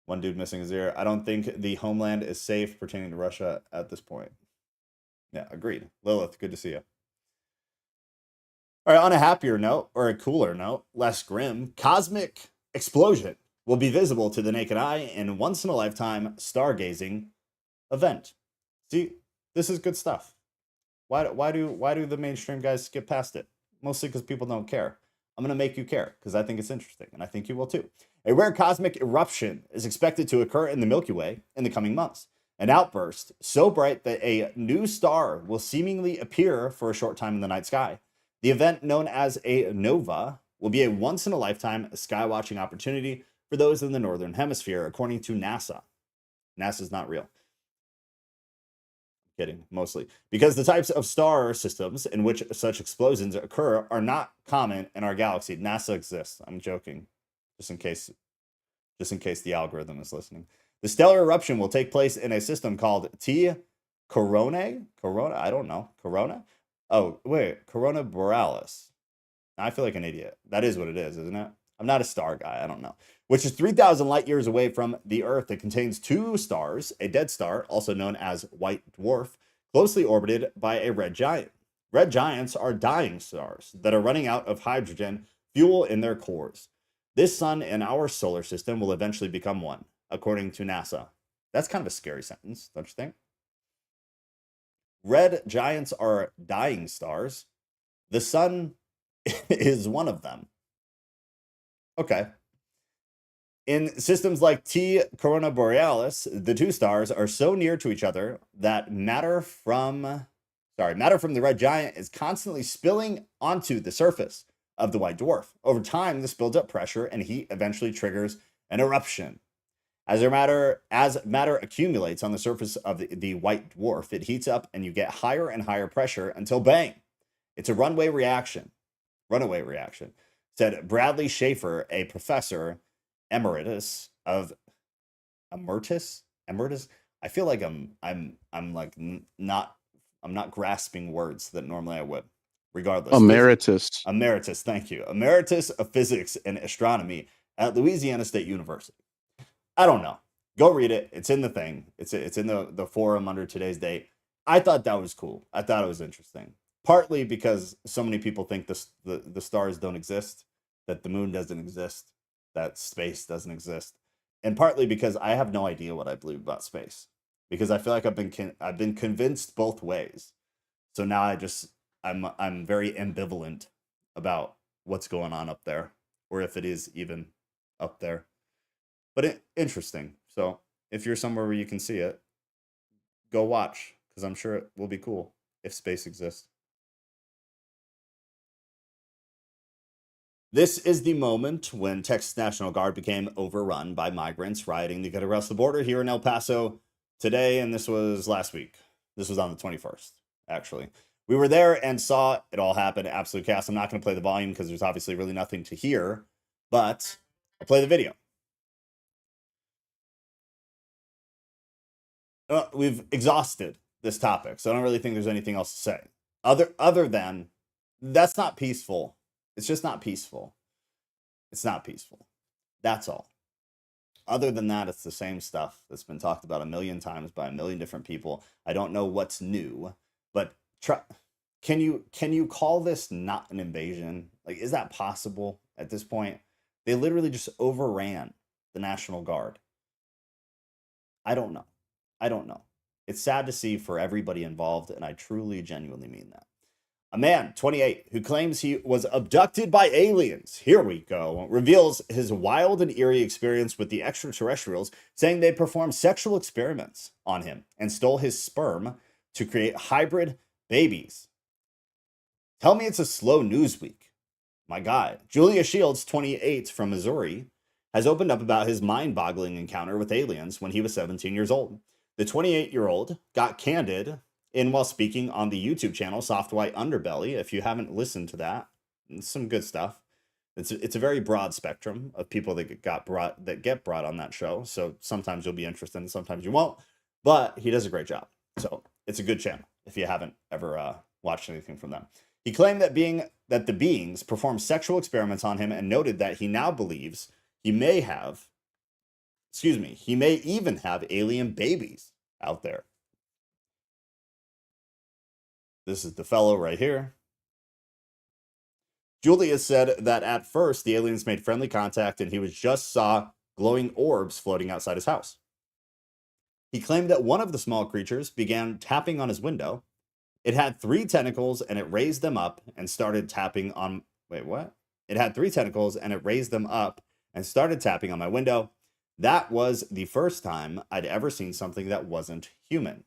One dude missing his ear. I don't think the homeland is safe pertaining to Russia at this point. Yeah, agreed. Lilith, good to see you. All right, on a happier note, or a cooler note, less grim, cosmic explosion will be visible to the naked eye in once-in-a-lifetime stargazing event. See, this is good stuff. Why do the mainstream guys skip past it? Mostly because people don't care. I'm going to make you care because I think it's interesting, and I think you will too. A rare cosmic eruption is expected to occur in the Milky Way in the coming months. An outburst so bright that a new star will seemingly appear for a short time in the night sky. The event, known as a nova, will be a once-in-a-lifetime sky-watching opportunity for those in the Northern Hemisphere, according to NASA. NASA's not real. Kidding, mostly. Because the types of star systems in which such explosions occur are not common in our galaxy. NASA exists. I'm joking. Just in case the algorithm is listening. The stellar eruption will take place in a system called T Coronae? Corona? I don't know. Corona? Oh, wait. Corona Borealis. I feel like an idiot. That is what it is, isn't it? I'm not a star guy. I don't know. Which is 3,000 light years away from the Earth. It contains two stars, a dead star, also known as white dwarf, closely orbited by a red giant. Red giants are dying stars that are running out of hydrogen fuel in their cores. This sun in our solar system will eventually become one, according to NASA. That's kind of a scary sentence, don't you think? Red giants are dying stars. The sun is one of them. Okay. In systems like T Corona Borealis, the two stars are so near to each other that matter from the red giant is constantly spilling onto the surface of the white dwarf. Over time, this builds up pressure and heat eventually triggers an eruption. As matter accumulates on the surface of the white dwarf, it heats up and you get higher and higher pressure until bang. It's a runaway reaction, said Bradley Schaefer, a professor emeritus of emeritus. I feel like I'm not grasping words that normally I would. Regardless, emeritus, thank you, emeritus of physics and astronomy at Louisiana State University. I don't know. Go read it. It's in the thing. It's in the forum under today's date. I thought that was cool. I thought it was interesting. Partly because so many people think the stars don't exist, that the moon doesn't exist, that space doesn't exist, and partly because I have no idea what I believe about space, because I feel like I've been convinced both ways. So now I'm very ambivalent about what's going on up there, or if it is even up there. But interesting. So if you're somewhere where you can see it, go watch, because I'm sure it will be cool if space exists. This is the moment when Texas National Guard became overrun by migrants rioting to get across the border here in El Paso today, and this was last week. This was on the 21st, actually. We were there and saw it all happen. Absolute chaos. I'm not going to play the volume because there's obviously really nothing to hear, but I'll play the video. We've exhausted this topic, so I don't really think there's anything else to say. Other than, that's not peaceful. It's just not peaceful. It's not peaceful. That's all. Other than that, it's the same stuff that's been talked about a million times by a million different people. I don't know what's new, but can you call this not an invasion? Like, is that possible at this point? They literally just overran the National Guard. I don't know. It's sad to see for everybody involved, and I truly, genuinely mean that. A man, 28, who claims he was abducted by aliens, here we go, reveals his wild and eerie experience with the extraterrestrials, saying they performed sexual experiments on him and stole his sperm to create hybrid babies. Tell me it's a slow news week. My guy, Julia Shields, 28, from Missouri, has opened up about his mind-boggling encounter with aliens when he was 17 years old. The 28-year-old got candid in while speaking on the YouTube channel Soft White Underbelly. If you haven't listened to that, it's some good stuff. It's a very broad spectrum of people that get brought on that show. So sometimes you'll be interested and sometimes you won't. But he does a great job. So it's a good channel if you haven't ever watched anything from them. He claimed that the beings performed sexual experiments on him and noted that he now believes he may even have alien babies out there. This is the fellow right here. Julia said that at first the aliens made friendly contact and he just saw glowing orbs floating outside his house. He claimed that one of the small creatures began tapping on his window. It had 3 tentacles and it raised them up and started tapping on... Wait, what? It had 3 tentacles and it raised them up and started tapping on my window. That was the first time I'd ever seen something that wasn't human.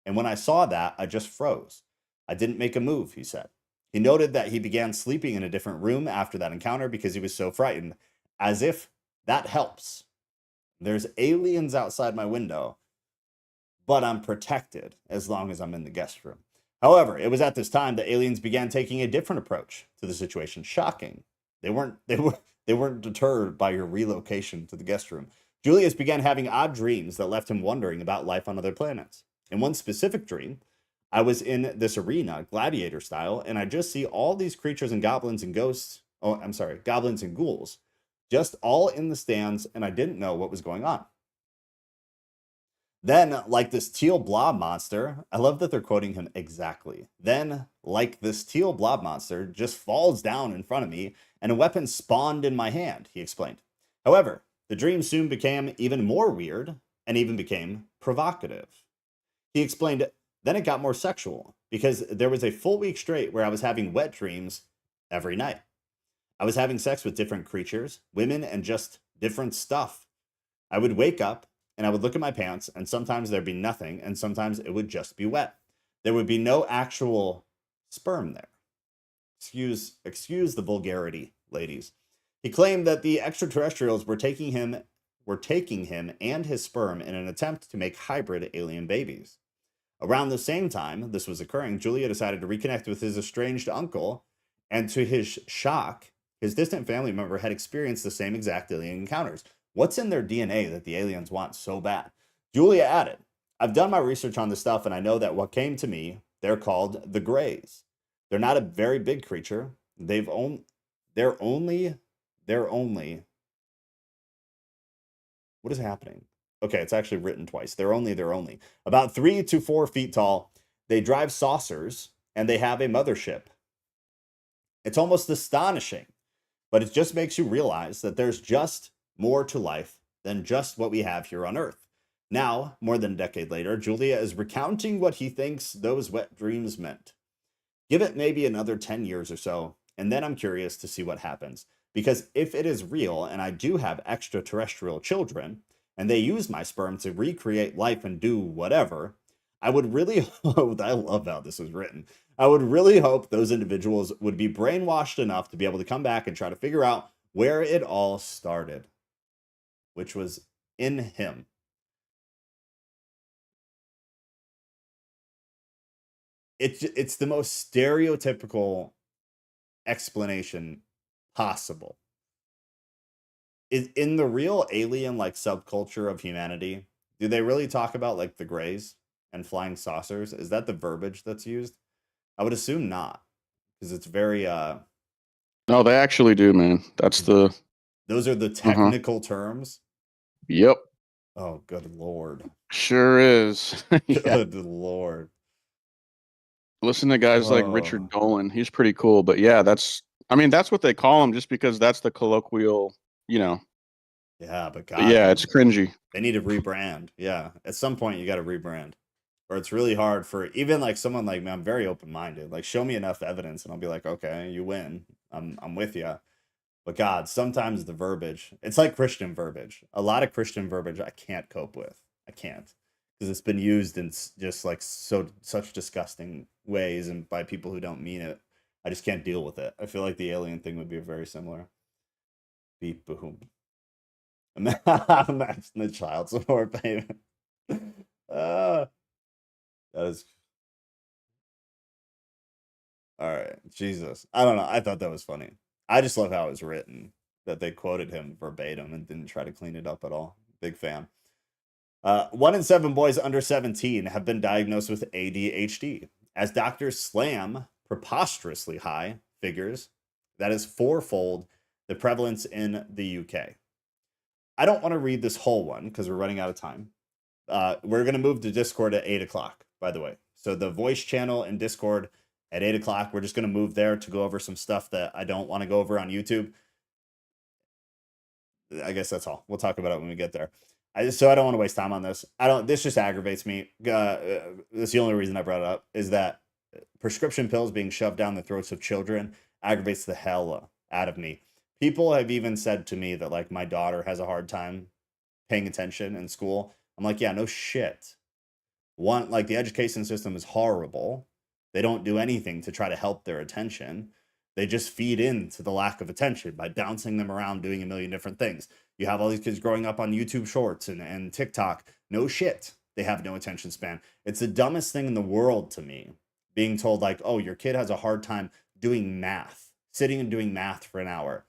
And when I saw that, I just froze. I didn't make a move, he said. He noted that he began sleeping in a different room after that encounter because he was so frightened, as if that helps. There's aliens outside my window, but I'm protected as long as I'm in the guest room. However, it was at this time that aliens began taking a different approach to the situation. Shocking. They weren't deterred by your relocation to the guest room. Julius began having odd dreams that left him wondering about life on other planets. In one specific dream, I was in this arena, gladiator style, and I just see all these creatures and goblins and ghosts. Goblins and ghouls. just all in the stands, and I didn't know what was going on. Then, like this teal blob monster, I love that they're quoting him exactly. Then, like this teal blob monster, just falls down in front of me, and a weapon spawned in my hand, he explained. However, the dream soon became even more weird and even became provocative. He explained, then it got more sexual, because there was a full week straight where I was having wet dreams every night. I was having sex with different creatures, women, and just different stuff. I would wake up and I would look at my pants, and sometimes there'd be nothing, and sometimes it would just be wet. There would be no actual sperm there. Excuse the vulgarity, ladies. He claimed that the extraterrestrials were taking him and his sperm in an attempt to make hybrid alien babies. Around the same time this was occurring, Julia decided to reconnect with his estranged uncle, and to his shock, his distant family member had experienced the same exact alien encounters. What's in their DNA that the aliens want so bad? Julia added, I've done my research on this stuff, and I know that what came to me, they're called the Greys. They're not a very big creature. They're only, what is happening? Okay, it's actually written twice. They're only about 3 to 4 feet tall. They drive saucers, and they have a mothership. It's almost astonishing, but it just makes you realize that there's just more to life than just what we have here on Earth. Now, more than a decade later, Julia is recounting what he thinks those wet dreams meant. Give it maybe another 10 years or so, and then I'm curious to see what happens. Because if it is real, and I do have extraterrestrial children, and they use my sperm to recreate life and do whatever, I would really hope, I love how this is written, I would really hope those individuals would be brainwashed enough to be able to come back and try to figure out where it all started, which was in him. It's the most stereotypical explanation possible. Is in the real alien like subculture of humanity, do they really talk about like the Greys and flying saucers? Is that the verbiage that's used? I would assume not, because it's very No, they actually do, man. That's the those are the technical terms. Yep. Oh, good lord. Sure is. Yeah. Good lord. Listen to guys like Richard Dolan. He's pretty cool, but yeah, that's what they call him just because that's the colloquial, Yeah, but God, yeah, it's cringy. They need to rebrand. Yeah, at some point you got to rebrand, or it's really hard for even like someone like me. I'm very open minded. Like, show me enough evidence, and I'll be like, okay, you win. I'm with you. But God, sometimes the verbiage, it's like Christian verbiage. A lot of Christian verbiage I can't cope with. I can't, because it's been used in just like such disgusting ways and by people who don't mean it. I just can't deal with it. I feel like the alien thing would be very similar. Beep boom. Imagine the child support payment. That is all right. Jesus, I don't know. I thought that was funny. I just love how it was written, that they quoted him verbatim and didn't try to clean it up at all. Big fan. 1 in 7 boys under 17 have been diagnosed with ADHD, as doctors slam preposterously high figures. That is 4-fold the prevalence in the UK. I don't want to read this whole one because we're running out of time. We're going to move to Discord at 8 o'clock, by the way. So the voice channel in Discord at 8 o'clock, we're just going to move there to go over some stuff that I don't want to go over on YouTube. I guess that's all. We'll talk about it when we get there. So I don't want to waste time on this. This just aggravates me. That's the only reason I brought it up, is that prescription pills being shoved down the throats of children aggravates the hell out of me. People have even said to me that like my daughter has a hard time paying attention in school. I'm like, yeah, no shit. One, like the education system is horrible. They don't do anything to try to help their attention. They just feed into the lack of attention by bouncing them around, doing a million different things. You have all these kids growing up on YouTube Shorts and TikTok. No shit. They have no attention span. It's the dumbest thing in the world to me, being told like, oh, your kid has a hard time doing math, sitting and doing math for an hour.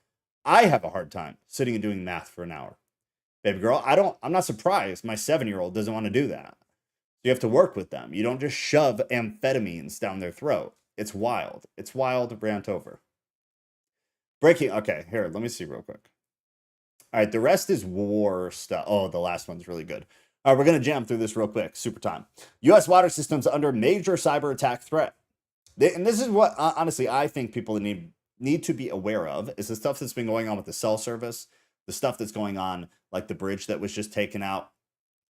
I have a hard time sitting and doing math for an hour. Baby girl, I'm not surprised my 7-year-old doesn't want to do that. You have to work with them. You don't just shove amphetamines down their throat. It's wild. It's wild. Rant over. Breaking. Okay, here, let me see real quick. All right, the rest is war stuff. Oh, the last one's really good. All right, we're going to jam through this real quick. Super time. U.S. water systems under major cyber attack threat. And this is what, honestly, I think people need to be aware of, is the stuff that's been going on with the cell service, the stuff that's going on, like the bridge that was just taken out.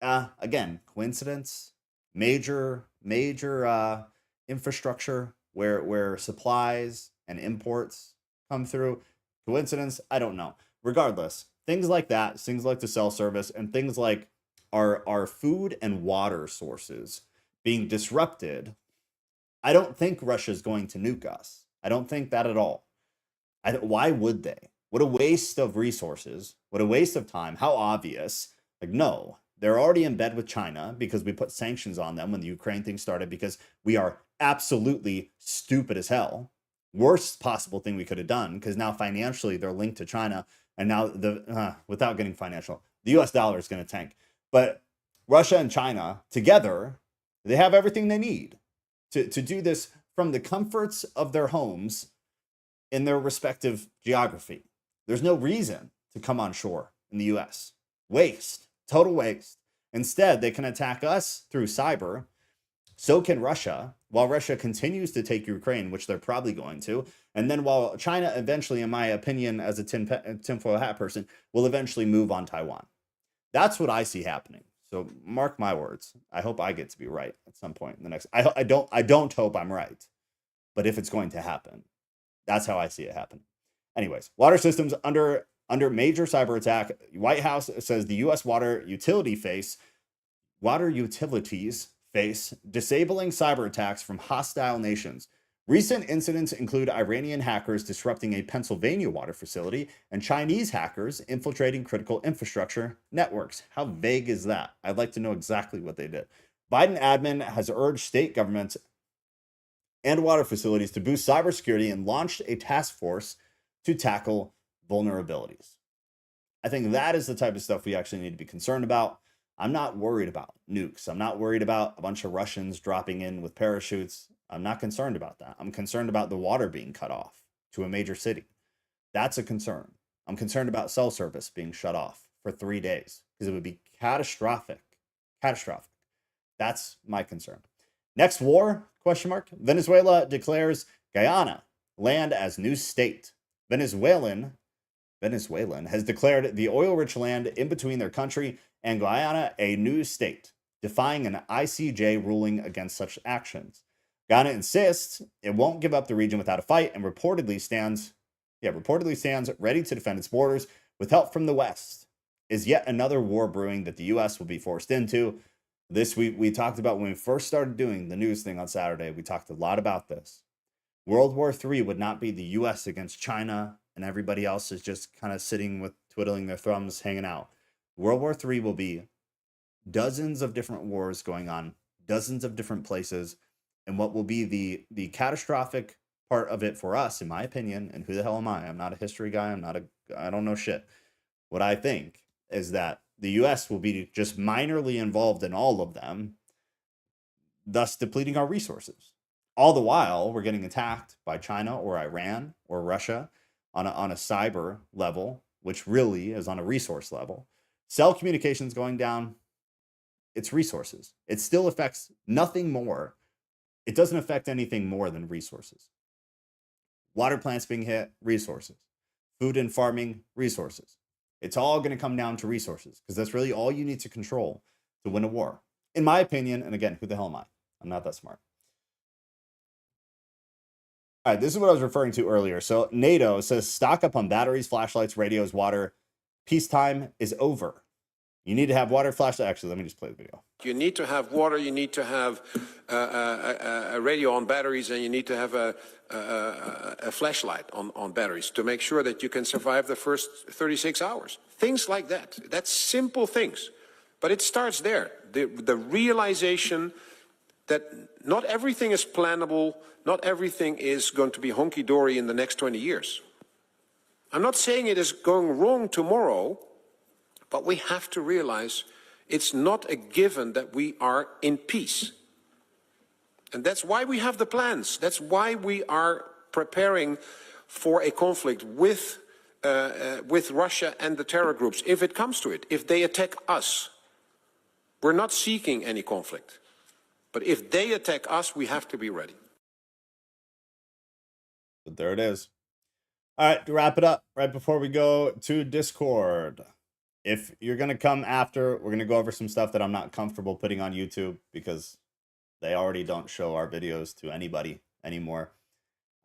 Again, coincidence? Major infrastructure where supplies and imports come through. Coincidence? I don't know. Regardless, things like that, things like the cell service, and things like our food and water sources being disrupted. I don't think Russia's going to nuke us. I don't think that at all. Why would they? What a waste of resources. What a waste of time. How obvious. Like, no, they're already in bed with China because we put sanctions on them when the Ukraine thing started because we are absolutely stupid as hell. Worst possible thing we could have done, because now financially they're linked to China, and now without getting financial, the US dollar is going to tank. But Russia and China together, they have everything they need to do this from the comforts of their homes in their respective geography. There's no reason to come on shore in the US. Waste, total waste. Instead, they can attack us through cyber. So can Russia, while Russia continues to take Ukraine, which they're probably going to. And then while China eventually, in my opinion, as a tinfoil hat person, will eventually move on Taiwan. That's what I see happening. So mark my words. I hope I get to be right at some point in the next. I don't hope I'm right, but if it's going to happen, that's how I see it happen. Anyways, water systems under major cyber attack. White House says the U.S. water utilities face disabling cyber attacks from hostile nations. Recent incidents include Iranian hackers disrupting a Pennsylvania water facility and Chinese hackers infiltrating critical infrastructure networks. How vague is that? I'd like to know exactly what they did. Biden admin has urged state governments and water facilities to boost cybersecurity and launched a task force to tackle vulnerabilities. I think that is the type of stuff we actually need to be concerned about. I'm not worried about nukes. I'm not worried about a bunch of Russians dropping in with parachutes. I'm not concerned about that. I'm concerned about the water being cut off to a major city. That's a concern. I'm concerned about cell service being shut off for 3 days because it would be catastrophic. Catastrophic. That's my concern. Next war? Question mark. Venezuela declares Guyana land as new state. Venezuelan has declared the oil-rich land in between their country and Guyana a new state, defying an ICJ ruling against such actions. Guyana insists it won't give up the region without a fight and reportedly stands ready to defend its borders with help from the West. Is yet another war brewing that the U.S. will be forced into. This we talked about when we first started doing the news thing on Saturday. We talked a lot about this. World War III would not be the U.S. against China and everybody else is just kind of sitting with twiddling their thumbs, hanging out. World War III will be dozens of different wars going on, dozens of different places, and what will be the catastrophic part of it for us, in my opinion, and who the hell am I? I'm not a history guy. I don't know shit. What I think is that the U.S. will be just minorly involved in all of them, thus depleting our resources. All the while, we're getting attacked by China or Iran or Russia on a cyber level, which really is on a resource level. Cell communications going down, it's resources. It still affects nothing more. It doesn't affect anything more than resources. Water plants being hit, resources. Food and farming, resources. It's all going to come down to resources because that's really all you need to control to win a war. In my opinion, and again, who the hell am I? I'm not that smart. All right, this is what I was referring to earlier. So NATO says stock up on batteries, flashlights, radios, water. Peacetime is over. You need to have water, flashlight. Actually, let me just play the video. You need to have water, you need to have a radio on batteries, and you need to have a flashlight on batteries to make sure that you can survive the first 36 hours. Things like that. That's simple things. But it starts there. The realization that not everything is plannable, not everything is going to be honky-dory in the next 20 years. I'm not saying it is going wrong tomorrow, but we have to realize it's not a given that we are in peace. And that's why we have the plans. That's why we are preparing for a conflict with with Russia and the terror groups, if it comes to it, if they attack us. We're not seeking any conflict. But if they attack us, we have to be ready. But there it is. All right, to wrap it up, right before we go to Discord, if you're going to come after, we're going to go over some stuff that I'm not comfortable putting on YouTube because they already don't show our videos to anybody anymore.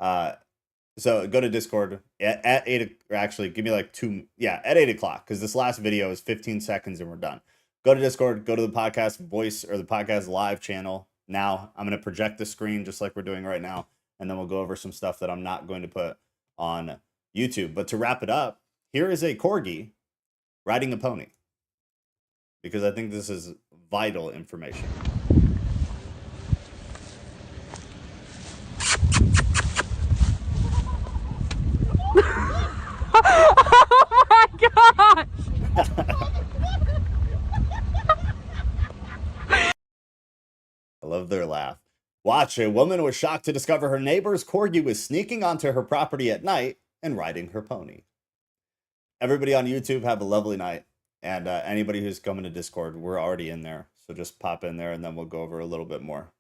So go to Discord at 8, or actually give me like 2, at 8 o'clock, because this last video is 15 seconds and we're done. Go to Discord, go to the podcast voice or the podcast live channel. Now I'm going to project the screen just like we're doing right now, and then we'll go over some stuff that I'm not going to put on YouTube. But to wrap it up, here is a corgi riding a pony, because I think this is vital information. Oh my god! I love their laugh. Watch, a woman was shocked to discover her neighbor's corgi was sneaking onto her property at night and riding her pony. Everybody on YouTube, have a lovely night. And anybody who's coming to Discord, we're already in there. So just pop in there and then we'll go over a little bit more.